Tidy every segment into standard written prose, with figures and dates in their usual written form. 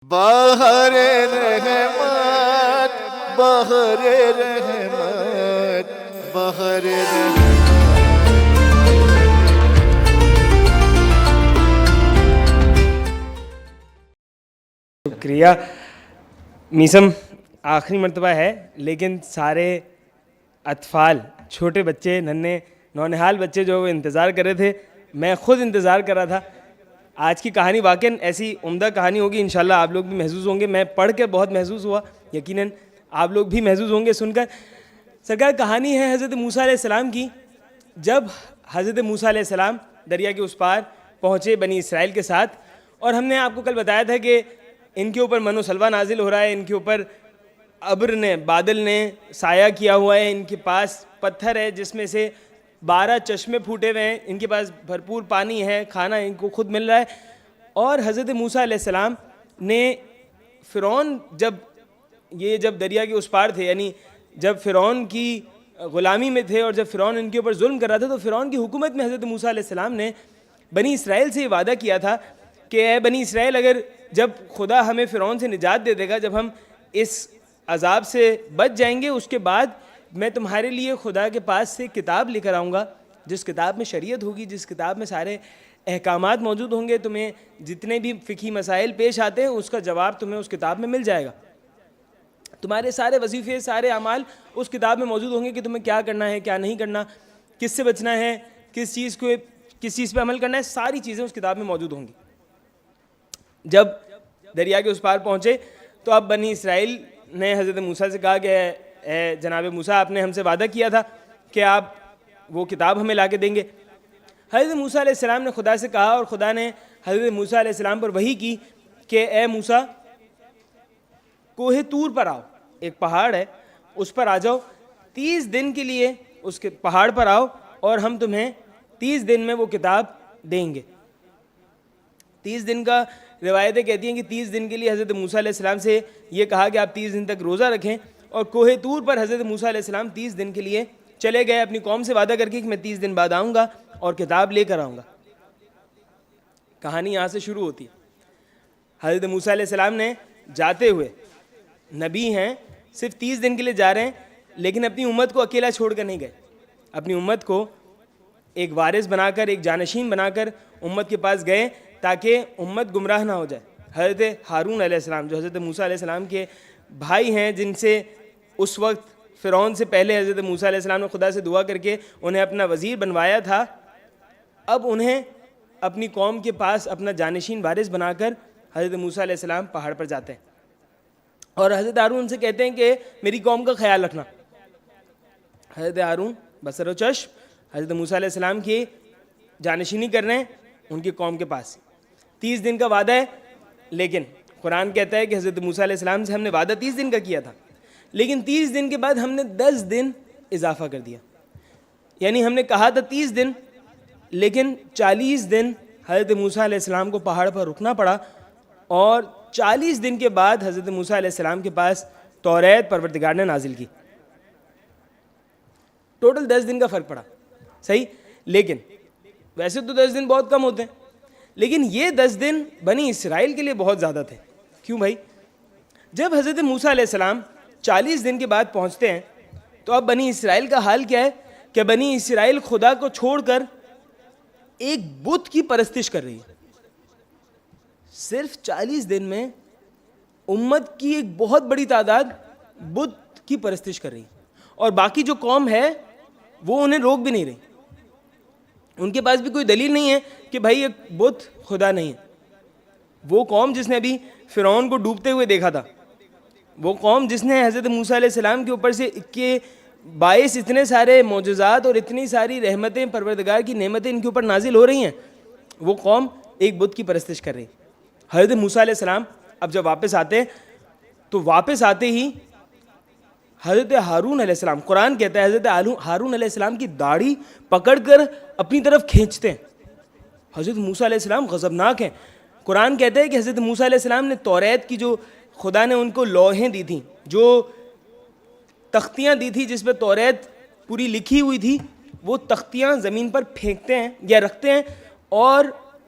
بہر رحمت بہر رحمت بہر رحمت. شکریہ میسم. آخری مرتبہ ہے لیکن سارے اطفال، چھوٹے بچے، ننھے نونہال بچے جو انتظار کر رہے تھے، میں خود انتظار کر رہا تھا. آج کی کہانی واقعاً ایسی عمدہ کہانی ہوگی، انشاءاللہ آپ لوگ بھی محظوظ ہوں گے. میں پڑھ کے بہت محظوظ ہوا، یقیناً آپ لوگ بھی محظوظ ہوں گے سن کر. سرکار کہانی ہے حضرت موسیٰ علیہ السلام کی. جب حضرت موسیٰ علیہ السلام دریا کے اس پار پہنچے بنی اسرائیل کے ساتھ، اور ہم نے آپ کو کل بتایا تھا کہ ان کے اوپر من و سلوہ نازل ہو رہا ہے، ان کے اوپر ابر نے، بادل نے سایہ کیا ہوا ہے، ان کے پاس پتھر ہے جس میں سے 12 چشمے پھوٹے ہوئے ہیں، ان کے پاس بھرپور پانی ہے، کھانا ان کو خود مل رہا ہے. اور حضرت موسیٰ علیہ السلام نے فرعون جب دریا کے اس پار تھے، یعنی جب فرعون کی غلامی میں تھے اور جب فرعون ان کے اوپر ظلم کر رہا تھا، تو فرعون کی حکومت میں حضرت موسیٰ علیہ السلام نے بنی اسرائیل سے یہ وعدہ کیا تھا کہ اے بنی اسرائیل، اگر جب خدا ہمیں فرعون سے نجات دے دے گا، جب ہم اس عذاب سے بچ جائیں گے، اس کے بعد میں تمہارے لیے خدا کے پاس سے کتاب لے کر آؤں گا، جس کتاب میں شریعت ہوگی، جس کتاب میں سارے احکامات موجود ہوں گے. تمہیں جتنے بھی فقہی مسائل پیش آتے ہیں اس کا جواب تمہیں اس کتاب میں مل جائے گا. تمہارے سارے وظیفے، سارے اعمال اس کتاب میں موجود ہوں گے کہ تمہیں کیا کرنا ہے، کیا نہیں کرنا، کس سے بچنا ہے، کس چیز پہ عمل کرنا ہے، ساری چیزیں اس کتاب میں موجود ہوں گی. جب دریا کے اس پار پہنچے تو اب بنی اسرائیل نے حضرت موسیٰ سے کہا کہ اے جناب موسیٰ، آپ نے ہم سے وعدہ کیا تھا کہ آپ وہ کتاب ہمیں لا کے دیں گے. حضرت موسیٰ علیہ السلام نے خدا سے کہا، اور خدا نے حضرت موسیٰ علیہ السلام پر وحی کی کہ اے موسیٰ، کوہ طور پر آؤ، ایک پہاڑ ہے، اس پر آ جاؤ، 30 دن کے لیے اس کے پہاڑ پر آؤ، اور ہم تمہیں 30 دن میں وہ کتاب دیں گے. 30 دن کا روایتیں کہتی ہیں کہ 30 دن کے لیے حضرت موسیٰ علیہ السلام سے یہ کہا کہ آپ 30 دن تک روزہ رکھیں، اور کوہ طور پر حضرت موسیٰ علیہ السلام 30 دن کے لیے چلے گئے اپنی قوم سے وعدہ کر کے کہ میں 30 دن بعد آؤں گا اور کتاب لے کر آؤں گا. کہانی یہاں سے شروع ہوتی ہے. حضرت موسیٰ علیہ السلام نے جاتے ہوئے، نبی ہیں، صرف 30 دن کے لیے جا رہے ہیں، لیکن اپنی امت کو اکیلا چھوڑ کر نہیں گئے. اپنی امت کو ایک وارث بنا کر، ایک جانشین بنا کر امت کے پاس گئے تاکہ امت گمراہ نہ ہو جائے. حضرت ہارون علیہ السلام جو حضرت موسیٰ علیہ السلام کے بھائی ہیں، جن سے اس وقت فرعون سے پہلے حضرت موسیٰ علیہ السلام نے خدا سے دعا کر کے انہیں اپنا وزیر بنوایا تھا، اب انہیں اپنی قوم کے پاس اپنا جانشین وارث بنا کر حضرت موسیٰ علیہ السلام پہاڑ پر جاتے ہیں. اور حضرت ہارون ان سے کہتے ہیں کہ میری قوم کا خیال رکھنا. حضرت ہارون بصر و چشم حضرت موسیٰ علیہ السلام کی جانشینی کر رہے ہیں ان کی قوم کے پاس. 30 دن کا وعدہ ہے، لیکن قرآن کہتا ہے کہ حضرت موسیٰ علیہ السلام سے ہم نے وعدہ 30 دن کا کیا تھا، لیکن 30 دن کے بعد ہم نے 10 دن اضافہ کر دیا. یعنی ہم نے کہا تھا 30 دن، لیکن 40 دن حضرت موسیٰ علیہ السلام کو پہاڑ پر رکنا پڑا، اور 40 دن کے بعد حضرت موسیٰ علیہ السلام کے پاس توریت پروردگار نے نازل کی. ٹوٹل 10 دن کا فرق پڑا، صحیح. لیکن ویسے تو 10 دن بہت کم ہوتے ہیں، لیکن یہ 10 دن بنی اسرائیل کے لیے بہت زیادہ تھے. کیوں بھائی؟ جب حضرت موسیٰ علیہ السلام 40 دن کے بعد پہنچتے ہیں تو اب بنی اسرائیل کا حال کیا ہے کہ بنی اسرائیل خدا کو چھوڑ کر ایک بت کی پرستش کر رہی ہے. صرف 40 دن میں امت کی ایک بہت بڑی تعداد بت کی پرستش کر رہی ہے، اور باقی جو قوم ہے وہ انہیں روک بھی نہیں رہی. ان کے پاس بھی کوئی دلیل نہیں ہے کہ بھائی یہ بت خدا نہیں ہے. وہ قوم جس نے ابھی فرعون کو ڈوبتے ہوئے دیکھا تھا، وہ قوم جس نے حضرت موسیٰ علیہ السلام کے اوپر سے کے باعث اتنے سارے معجزات اور اتنی ساری رحمتیں، پروردگار کی نعمتیں ان کے اوپر نازل ہو رہی ہیں، وہ قوم ایک بت کی پرستش کر رہی. حضرت موسیٰ علیہ السلام اب جب واپس آتے ہیں تو واپس آتے ہی حضرت ہارون علیہ السلام، قرآن کہتا ہے حضرت ہارون علیہ السلام کی داڑھی پکڑ کر اپنی طرف کھینچتے ہیں. حضرت موسیٰ علیہ السلام غضبناک ہیں. قرآن کہتا ہے کہ حضرت موسیٰ علیہ السلام نے توریت کی، جو خدا نے ان کو لوحیں دی تھیں، جو تختیاں دی تھی جس پہ توریت پوری لکھی ہوئی تھی، وہ تختیاں زمین پر پھینکتے ہیں یا رکھتے ہیں، اور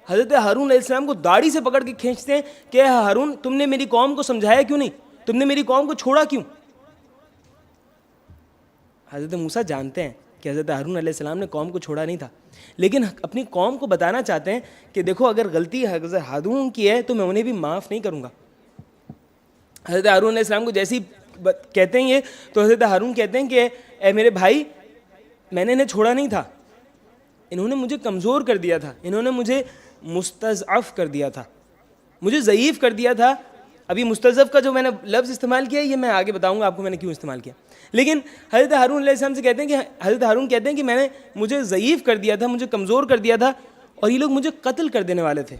حضرت ہارون علیہ السلام کو داڑھی سے پکڑ کے کھینچتے ہیں کہ ہارون تم نے میری قوم کو سمجھایا کیوں نہیں, تم نے میری قوم کو چھوڑا کیوں. حضرت موسیٰ جانتے ہیں کہ حضرت ہارون علیہ السلام نے قوم کو چھوڑا نہیں تھا, لیکن اپنی قوم کو بتانا چاہتے ہیں کہ دیکھو اگر غلطی حضرت ہارون کی ہے تو میں انہیں بھی معاف نہیں کروں گا. حضرت ہارون علیہ السلام کو جیسی کہتے ہیں یہ, تو حضرت ہارون کہتے ہیں کہ اے میرے بھائی, میں نے انہیں چھوڑا نہیں تھا, انہوں نے مجھے کمزور کر دیا تھا, انہوں نے مجھے مستضعف کر دیا تھا, مجھے ضعیف کر دیا تھا. ابھی مستضعف کا جو میں نے لفظ استعمال کیا یہ میں آگے بتاؤں گا آپ کو میں نے کیوں استعمال کیا. لیکن حضرت ہارون علیہ السلام سے کہتے ہیں کہ حضرت ہارون کہتے ہیں کہ میں نے مجھے ضعیف کر دیا تھا, مجھے کمزور کر دیا تھا, اور یہ لوگ مجھے قتل کر دینے والے تھے.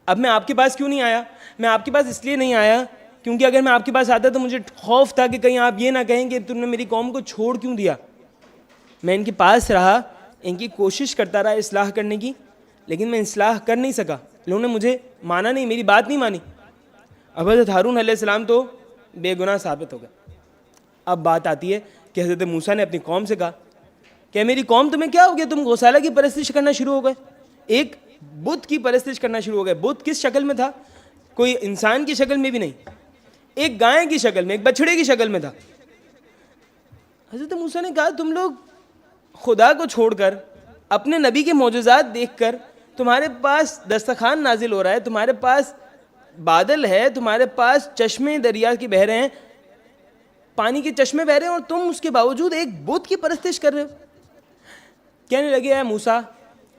اب میں آپ کے پاس کیوں نہیں آیا؟ میں آپ کے پاس اس لیے نہیں آیا کیونکہ اگر میں آپ کے پاس آتا تو مجھے خوف تھا کہ کہیں آپ یہ نہ کہیں کہ تم نے میری قوم کو چھوڑ کیوں دیا. میں ان کے پاس رہا, ان کی کوشش کرتا رہا اصلاح کرنے کی, لیکن میں اصلاح کر نہیں سکا, لوگوں نے مجھے مانا نہیں, میری بات نہیں مانی. اب حضرت ہارون علیہ السلام تو بے گناہ ثابت ہو گئے. اب بات آتی ہے کہ حضرت موسیٰ نے اپنی قوم سے کہا کہ میری قوم تمہیں کیا ہو گیا, تم گوسالہ کی پرستش کرنا شروع ہو گئے, ایک بت کی پرستش کرنا شروع ہو گئے. بت کس شکل میں تھا؟ کوئی انسان کی شکل میں بھی نہیں, ایک گائے کی شکل میں, ایک بچڑے کی شکل میں تھا. حضرت موسیٰ نے کہا تم لوگ خدا کو چھوڑ کر اپنے نبی کے معجزات دیکھ کر, تمہارے پاس دسترخوان نازل ہو رہا ہے, تمہارے پاس بادل ہے, تمہارے پاس چشمے دریا کے بہ رہے ہیں, پانی کے چشمے بہ رہے ہیں, اور تم اس کے باوجود ایک بت کی پرستش کر رہے ہو. کہنے لگے اے موسیٰ,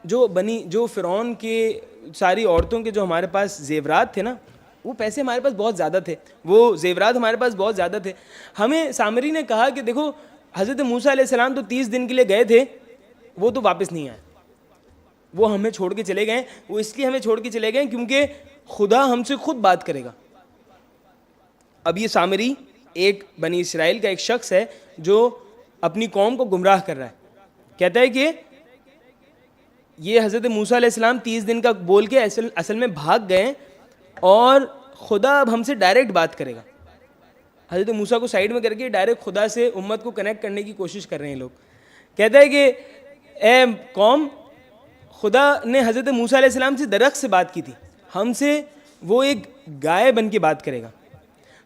جو فرعون کے ساری عورتوں کے جو ہمارے پاس زیورات تھے نا, وہ پیسے ہمارے پاس بہت زیادہ تھے, وہ زیورات ہمارے پاس بہت زیادہ تھے. ہمیں سامری نے کہا کہ دیکھو حضرت موسیٰ علیہ السلام تو 30 دن کے لیے گئے تھے, وہ تو واپس نہیں آئے, وہ ہمیں چھوڑ کے چلے گئے. وہ اس لیے ہمیں چھوڑ کے چلے گئے کیونکہ خدا ہم سے خود بات کرے گا. اب یہ سامری ایک بنی اسرائیل کا ایک شخص ہے جو اپنی قوم کو گمراہ کر رہا ہے. کہتا ہے کہ یہ حضرت موسیٰ علیہ السلام 30 دن کا بول کے اصل میں بھاگ گئے, اور خدا اب ہم سے ڈائریکٹ بات کرے گا. حضرت موسیٰ کو سائیڈ میں کر کے ڈائریکٹ خدا سے امت کو کنیکٹ کرنے کی کوشش کر رہے ہیں لوگ. کہتا ہے کہ اے قوم, خدا نے حضرت موسیٰ علیہ السلام سے درخت سے بات کی تھی, ہم سے وہ ایک گائے بن کے بات کرے گا.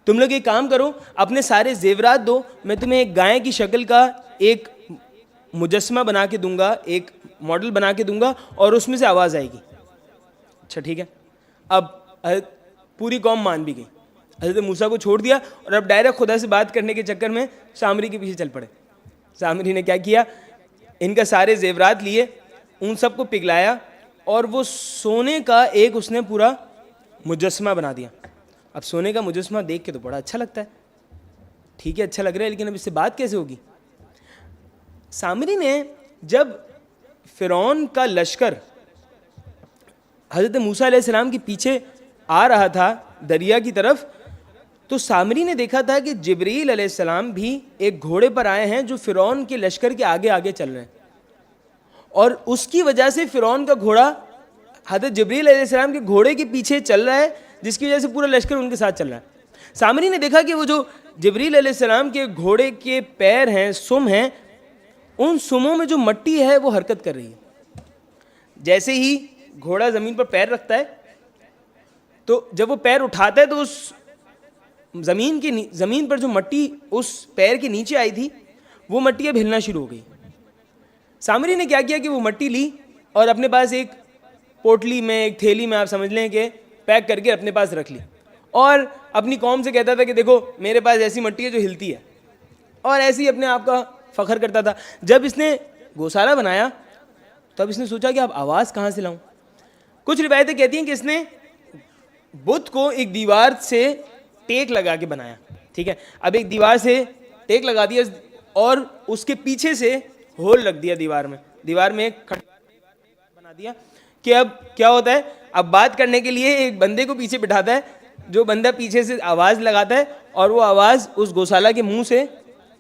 تم لوگ ایک کام کرو, اپنے سارے زیورات دو, میں تمہیں ایک گائے کی شکل کا ایک مجسمہ بنا کے دوں گا, ایک ماڈل بنا کے دوں گا, اور اس میں سے آواز آئے گی. اچھا ٹھیک ہے. اب پوری قوم مان بھی گئی, حضرت موسیٰ کو چھوڑ دیا, اور اب ڈائریکٹ خدا سے بات کرنے کے چکر میں سامری کے پیچھے چل پڑے. سامری نے کیا کیا, ان کا سارے زیورات لیے, ان سب کو پگھلایا, اور وہ سونے کا ایک اس نے پورا مجسمہ بنا دیا. اب سونے کا مجسمہ دیکھ کے تو بڑا اچھا لگتا ہے, ٹھیک ہے اچھا لگ رہا ہے, لیکن اب اس سے بات کیسے ہوگی؟ سامری نے جب فرعون کا لشکر حضرت موسیٰ علیہ السلام کے پیچھے آ رہا تھا دریا کی طرف, تو سامری نے دیکھا تھا کہ جبریل علیہ السلام بھی ایک گھوڑے پر آئے ہیں جو فرعون کے لشکر کے آگے آگے چل رہے ہیں, اور اس کی وجہ سے فرعون کا گھوڑا حضرت جبریل علیہ السلام کے گھوڑے کے پیچھے چل رہا ہے, جس کی وجہ سے پورا لشکر ان کے ساتھ چل رہا ہے. سامری نے دیکھا کہ وہ جو جبریل علیہ السلام کے گھوڑے کے پیر ہیں, سم ہیں, ان سموں میں جو مٹی ہے وہ حرکت کر رہی ہے. جیسے ہی گھوڑا زمین پر پیر رکھتا ہے, تو جب وہ پیر اٹھاتا ہے تو اس زمین پر جو مٹی اس پیر کے نیچے آئی تھی وہ مٹی اب ہلنا شروع ہو گئی. سامری نے کیا کیا کہ وہ مٹی لی اور اپنے پاس ایک پوٹلی میں, ایک تھیلی میں, آپ سمجھ لیں کہ پیک کر کے اپنے پاس رکھ لی, اور اپنی قوم سے کہتا تھا کہ دیکھو میرے پاس ایسی مٹی ہے جو ہلتی ہے, اور ایسے ہی اپنے آپ کا فخر کرتا تھا. جب اس نے گوسالہ بنایا تب اس نے سوچا کہ اب آواز کہاں سے لاؤں. کچھ روایتیں کہتی ہیں کہ اس نے بت کو ایک دیوار سے ٹیک لگا کے بنایا, ٹھیک ہے. اب ایک دیوار سے ٹیک لگا دیا اور اس کے پیچھے سے ہول رکھ دیا دیوار میں ایک بنا دیا کہ اب کیا ہوتا ہے, اب بات کرنے کے لیے ایک بندے کو پیچھے بٹھاتا ہے, جو بندہ پیچھے سے آواز لگاتا ہے, اور وہ آواز اس گوسالہ کے منہ سے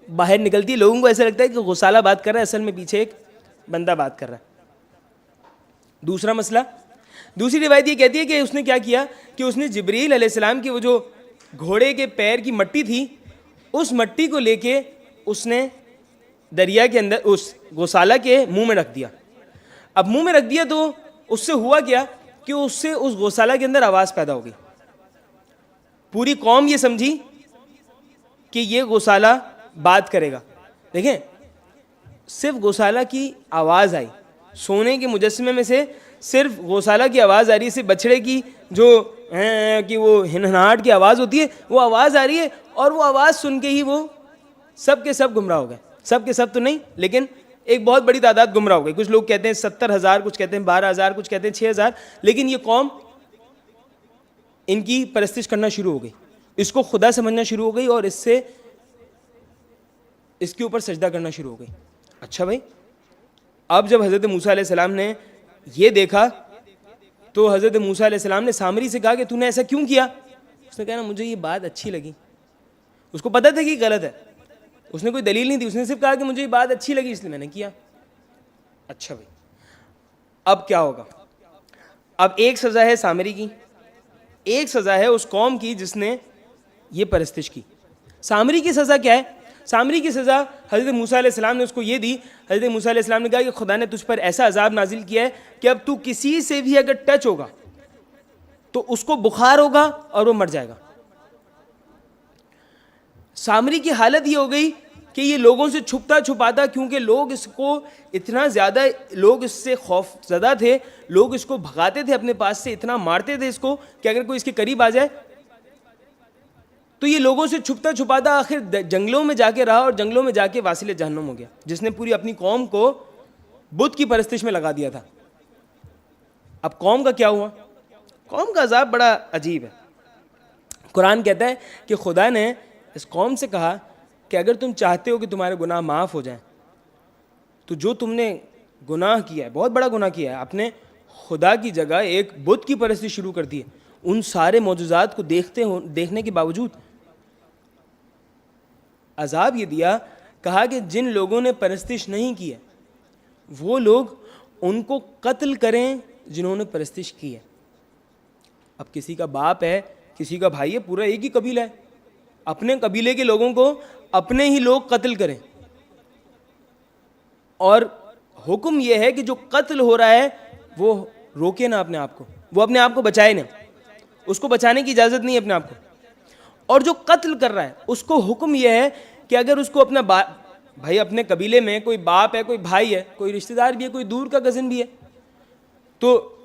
باہر نکلتی ہے. لوگوں کو ایسا لگتا ہے کہ گوسالہ بات کر رہا ہے, اصل میں پیچھے ایک بندہ بات کر رہا ہے. دوسرا مسئلہ, دوسری روایت یہ کہتی ہے کہ اس نے کیا کیا کہ اس نے جبریل علیہ السلام کی وہ جو گھوڑے کے پیر کی مٹی تھی, اس مٹی کو لے کے اس نے دریا کے اندر اس گوسالہ کے منہ میں رکھ دیا. اب منہ میں رکھ دیا تو اس سے ہوا کیا کہ اس سے اس گوسالہ کے اندر آواز پیدا ہو گئی. پوری قوم یہ سمجھی کہ یہ گوسالہ بات کرے گا. دیکھیں صرف گوسالہ کی آواز آئی, سونے کے مجسمے میں سے صرف گوسالہ کی آواز آ رہی ہے, صرف بچڑے کی جو کہ وہ ہنہناہٹ کی آواز ہوتی ہے وہ آواز آ رہی ہے, اور وہ آواز سن کے ہی وہ سب کے سب گمراہ ہو گئے. سب کے سب تو نہیں, لیکن ایک بہت بڑی تعداد گمراہ ہو گئی. کچھ لوگ کہتے ہیں 70,000, کچھ کہتے ہیں 12,000, کچھ کہتے ہیں 6,000, لیکن یہ قوم ان کی پرستش کرنا شروع ہو گئی, اس کو خدا سمجھنا شروع ہو گئی, اور اس سے اس کے اوپر سجدہ کرنا شروع ہو گئی. اچھا بھائی, اب جب حضرت موسیٰ علیہ السلام نے یہ دیکھا تو حضرت موسیٰ علیہ السلام نے سامری سے کہا کہ تو نے ایسا کیوں کیا؟ اس نے کہا نا مجھے یہ بات اچھی لگی. اس کو پتہ تھا کہ غلط ہے, اس نے کوئی دلیل نہیں دی, اس نے صرف کہا کہ مجھے یہ بات اچھی لگی اس لیے میں نے کیا. اچھا بھائی, اب کیا ہوگا؟ اب ایک سزا ہے سامری کی, ایک سزا ہے اس قوم کی جس نے یہ پرستش کی. سامری کی سزا کیا ہے؟ سامری کی سزا حضرت موسیٰ علیہ السلام نے اس کو یہ دی. حضرت موسیٰ علیہ السلام نے کہا کہ خدا نے تجھ پر ایسا عذاب نازل کیا ہے کہ اب تو کسی سے بھی اگر ٹچ ہوگا تو اس کو بخار ہوگا اور وہ مر جائے گا. سامری کی حالت یہ ہو گئی کہ یہ لوگوں سے چھپتا چھپاتا, کیونکہ لوگ اس کو اتنا زیادہ, لوگ اس سے خوف زدہ تھے, لوگ اس کو بھگاتے تھے اپنے پاس سے, اتنا مارتے تھے اس کو کہ اگر کوئی اس کے قریب آ جائے تو یہ لوگوں سے چھپتا چھپاتا آخر جنگلوں میں جا کے رہا, اور جنگلوں میں جا کے واصل جہنم ہو گیا, جس نے پوری اپنی قوم کو بت کی پرستش میں لگا دیا تھا. اب قوم کا کیا ہوا؟ قوم کا عذاب بڑا عجیب ہے. قرآن کہتا ہے کہ خدا نے اس قوم سے کہا کہ اگر تم چاہتے ہو کہ تمہارے گناہ معاف ہو جائیں تو جو تم نے گناہ کیا ہے, بہت بڑا گناہ کیا ہے, آپ نے خدا کی جگہ ایک بت کی پرستش شروع کر دی ہے. ان سارے معجزات کو دیکھنے کے باوجود عذاب یہ دیا, کہا کہ جن لوگوں نے پرستش نہیں کی ہے وہ لوگ ان کو قتل کریں جنہوں نے پرستش کی ہے. اب کسی کا باپ ہے, کسی کا بھائی ہے, پورا ایک ہی قبیلہ ہے, اپنے قبیلے کے لوگوں کو اپنے ہی لوگ قتل کریں, اور حکم یہ ہے کہ جو قتل ہو رہا ہے وہ روکے نہ اپنے آپ کو, وہ اپنے آپ کو بچائے نہ, اس کو بچانے کی اجازت نہیں ہے اپنے آپ کو. اور جو قتل کر رہا ہے اس کو حکم یہ ہے کہ اگر اس کو اپنا بھائی, اپنے قبیلے میں کوئی باپ ہے, کوئی بھائی ہے, کوئی رشتہ دار بھی ہے, کوئی دور کا کزن بھی ہے, تو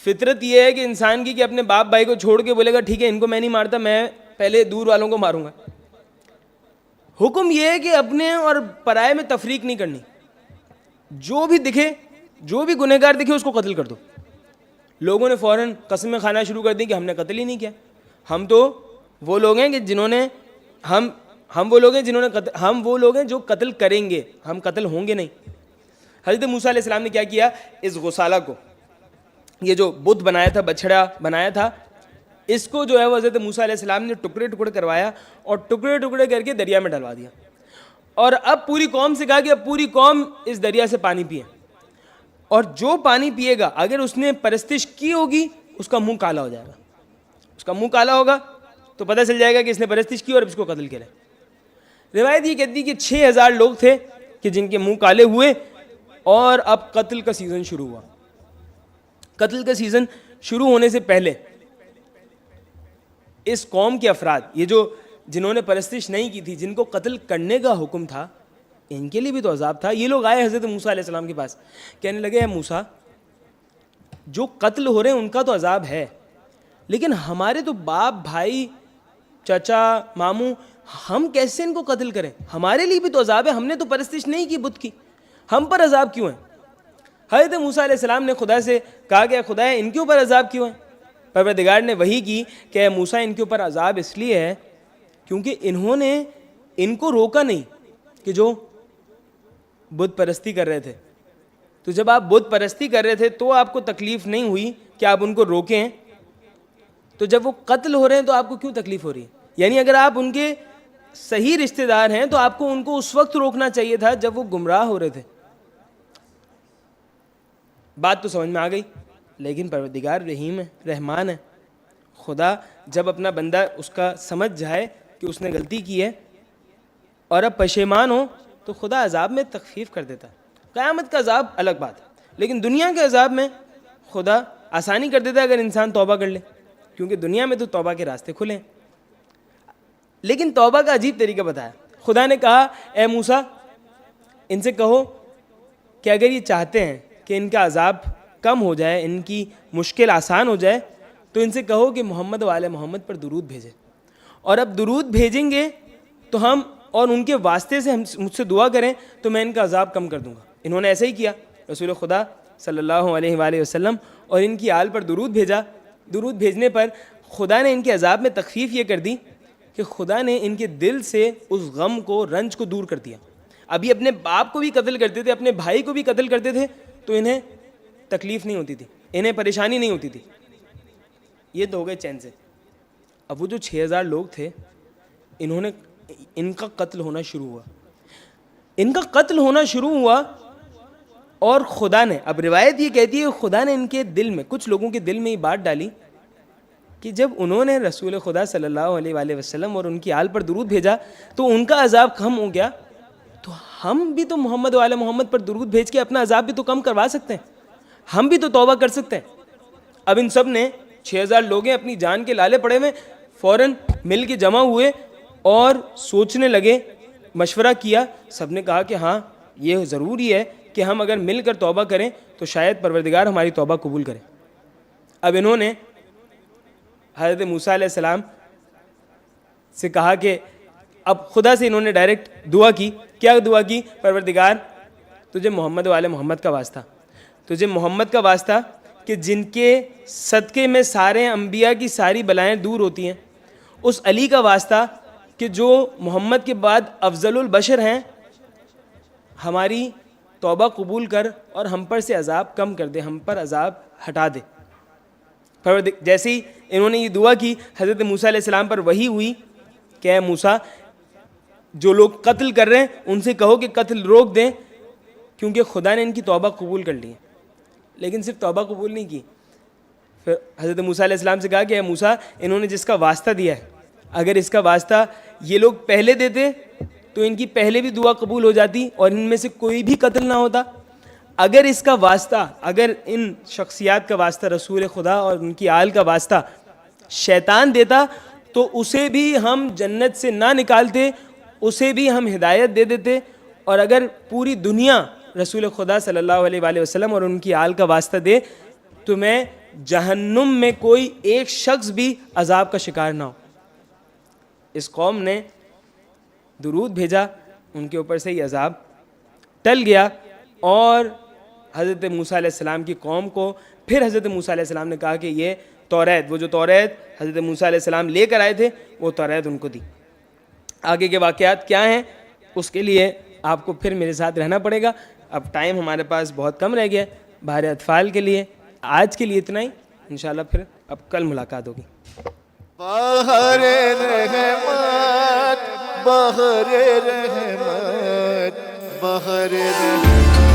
فطرت یہ ہے کہ انسان کی کہ اپنے باپ بھائی کو چھوڑ کے بولے گا ٹھیک ہے ان کو میں نہیں مارتا, میں پہلے دور والوں کو ماروں گا. حکم یہ ہے کہ اپنے اور پرائے میں تفریق نہیں کرنی, جو بھی دکھے, جو بھی گنہگار دکھے اس کو قتل کر دو. لوگوں نے فوراً قسمیں کھانا شروع کر دی کہ ہم نے قتل ہی نہیں کیا, ہم تو وہ لوگ ہیں کہ جنہوں نے ہم وہ لوگ ہیں جنہوں نے ہم وہ لوگ ہیں جو قتل کریں گے, ہم قتل ہوں گے نہیں. حضرت موسیٰ علیہ السلام نے کیا کیا, اس غسالہ کو, یہ جو بت بنایا تھا, بچھڑا بنایا تھا, اس کو جو ہے وہ حضرت موسیٰ علیہ السلام نے ٹکڑے ٹکڑے کروایا اور ٹکڑے ٹکڑے کر کے دریا میں ڈلوا دیا. اور اب پوری قوم سے کہا کہ اب پوری قوم اس دریا سے پانی پیے, اور جو پانی پیے گا اگر اس نے پرستش کی ہوگی اس کا منہ کالا ہو جائے گا, اس کا منہ کالا ہوگا تو پتہ چل جائے گا کہ اس نے پرستش کی اور اب اس کو قتل کرے. روایت یہ کہتی ہے کہ 6,000 لوگ تھے کہ جن کے منہ کالے ہوئے, اور اب قتل کا سیزن شروع ہوا. قتل کا سیزن شروع ہونے سے پہلے اس قوم کے افراد, یہ جو جنہوں نے پرستش نہیں کی تھی, جن کو قتل کرنے کا حکم تھا, ان کے لیے بھی تو عذاب تھا. یہ لوگ آئے حضرت موسیٰ علیہ السلام کے پاس, کہنے لگے اے موسیٰ, جو قتل ہو رہے ہیں ان کا تو عذاب ہے, لیکن ہمارے تو باپ بھائی چچا ماموں, ہم کیسے ان کو قتل کریں؟ ہمارے لیے بھی تو عذاب ہے, ہم نے تو پرستش نہیں کی بت کی, ہم پر عذاب کیوں ہے؟ حضرت موسیٰ علیہ السلام نے خدا سے کہا کہ خدا ان کے اوپر عذاب کیوں ہے؟ پروردگار نے وحی کی کہ اے موسیٰ ان کے اوپر عذاب اس لیے ہے کیونکہ انہوں نے ان کو روکا نہیں کہ جو بت پرستی کر رہے تھے. تو جب آپ بت پرستی کر رہے تھے تو آپ کو تکلیف نہیں ہوئی کہ آپ ان کو روکیں, تو جب وہ قتل ہو رہے ہیں تو آپ کو کیوں تکلیف ہو رہی ہے؟ یعنی اگر آپ ان کے صحیح رشتہ دار ہیں تو آپ کو ان کو اس وقت روکنا چاہیے تھا جب وہ گمراہ ہو رہے تھے. بات تو سمجھ میں آ گئی, لیکن پروردگار رحیم ہے, رحمان ہے. خدا جب اپنا بندہ اس کا سمجھ جائے کہ اس نے غلطی کی ہے اور اب پشیمان ہو تو خدا عذاب میں تخفیف کر دیتا ہے. قیامت کا عذاب الگ بات ہے, لیکن دنیا کے عذاب میں خدا آسانی کر دیتا ہے اگر انسان توبہ کر لے، کیونکہ دنیا میں تو توبہ کے راستے کھلے ہیں. لیکن توبہ کا عجیب طریقہ بتایا. خدا نے کہا اے موسیٰ ان سے کہو کہ اگر یہ چاہتے ہیں کہ ان کا عذاب کم ہو جائے، ان کی مشکل آسان ہو جائے، تو ان سے کہو کہ محمد و آل محمد پر درود بھیجیں، اور اب درود بھیجیں گے تو ہم اور ان کے واسطے سے ہم مجھ سے دعا کریں تو میں ان کا عذاب کم کر دوں گا. انہوں نے ایسا ہی کیا. رسول خدا صلی اللہ علیہ وآلہ وسلم اور ان کی آل پر درود بھیجا. درود بھیجنے پر خدا نے ان کے عذاب میں تخفیف یہ کر دی کہ خدا نے ان کے دل سے اس غم کو، رنج کو دور کر دیا. ابھی اپنے باپ کو بھی قتل کرتے تھے، اپنے بھائی کو بھی قتل کرتے تھے تو انہیں تکلیف نہیں ہوتی تھی، انہیں پریشانی نہیں ہوتی تھی. یہ تو ہو گئے چین سے. اب وہ جو 6000 لوگ تھے، ان کا قتل ہونا شروع ہوا. ان کا قتل ہونا شروع ہوا اور خدا نے، اب روایت یہ کہتی ہے خدا نے ان کے دل میں، کچھ لوگوں کے دل میں یہ بات ڈالی کہ جب انہوں نے رسول خدا صلی اللہ علیہ وآلہ وسلم اور ان کی آل پر درود بھیجا تو ان کا عذاب کم ہو گیا، تو ہم بھی تو محمد و آل محمد پر درود بھیج کے اپنا عذاب بھی تو کم کروا سکتے ہیں، ہم بھی تو توبہ کر سکتے ہیں. اب ان سب نے 6000 لوگ ہیں، اپنی جان کے لالے پڑے ہوئے، فوراً مل کے جمع ہوئے اور سوچنے لگے، مشورہ کیا. سب نے کہا کہ ہاں یہ ضروری ہے کہ ہم اگر مل کر توبہ کریں تو شاید پروردگار ہماری توبہ قبول کرے. اب انہوں نے حضرت موسیٰ علیہ السلام سے کہا کہ اب خدا سے انہوں نے ڈائریکٹ دعا کی. کیا دعا کی؟ پروردگار تجھے محمد و آل محمد کا واسطہ، تجھے محمد کا واسطہ کہ جن کے صدقے میں سارے انبیاء کی ساری بلائیں دور ہوتی ہیں، اس علی کا واسطہ کہ جو محمد کے بعد افضل البشر ہیں، ہماری توبہ قبول کر اور ہم پر سے عذاب کم کر دے، ہم پر عذاب ہٹا دے. جیسے ہی انہوں نے یہ دعا کی، حضرت موسیٰ علیہ السلام پر وحی ہوئی کہ اے موسیٰ جو لوگ قتل کر رہے ہیں ان سے کہو کہ قتل روک دیں، کیونکہ خدا نے ان کی توبہ قبول کر لی ہے. لیکن صرف توبہ قبول نہیں کی، پھر حضرت موسیٰ علیہ السلام سے کہا کہ اے موسیٰ انہوں نے جس کا واسطہ دیا ہے، اگر اس کا واسطہ یہ لوگ پہلے دیتے تو ان کی پہلے بھی دعا قبول ہو جاتی اور ان میں سے کوئی بھی قتل نہ ہوتا. اگر اس کا واسطہ، اگر ان شخصیات کا واسطہ رسول خدا اور ان کی آل کا واسطہ شیطان دیتا تو اسے بھی ہم جنت سے نہ نکالتے، اسے بھی ہم ہدایت دے دیتے. اور اگر پوری دنیا رسول خدا صلی اللہ علیہ وآلہ وسلم اور ان کی آل کا واسطہ دے تو میں جہنم میں کوئی ایک شخص بھی عذاب کا شکار نہ ہو. اس قوم نے درود بھیجا، ان کے اوپر سے یہ عذاب ٹل گیا. اور حضرت موسیٰ علیہ السلام کی قوم کو پھر حضرت موسیٰ علیہ السلام نے کہا کہ یہ توریت، وہ جو توریت حضرت موسیٰ علیہ السلام لے کر آئے تھے، وہ توریت ان کو دی. آگے کے واقعات کیا ہیں اس کے لیے آپ کو پھر میرے ساتھ رہنا پڑے گا. اب ٹائم ہمارے پاس بہت کم رہ گیا بہر اطفال کے لیے. آج کے لیے اتنا ہی، انشاءاللہ پھر اب کل ملاقات ہوگی. بہر رحمت، بہر رحمت، بہر رحمت.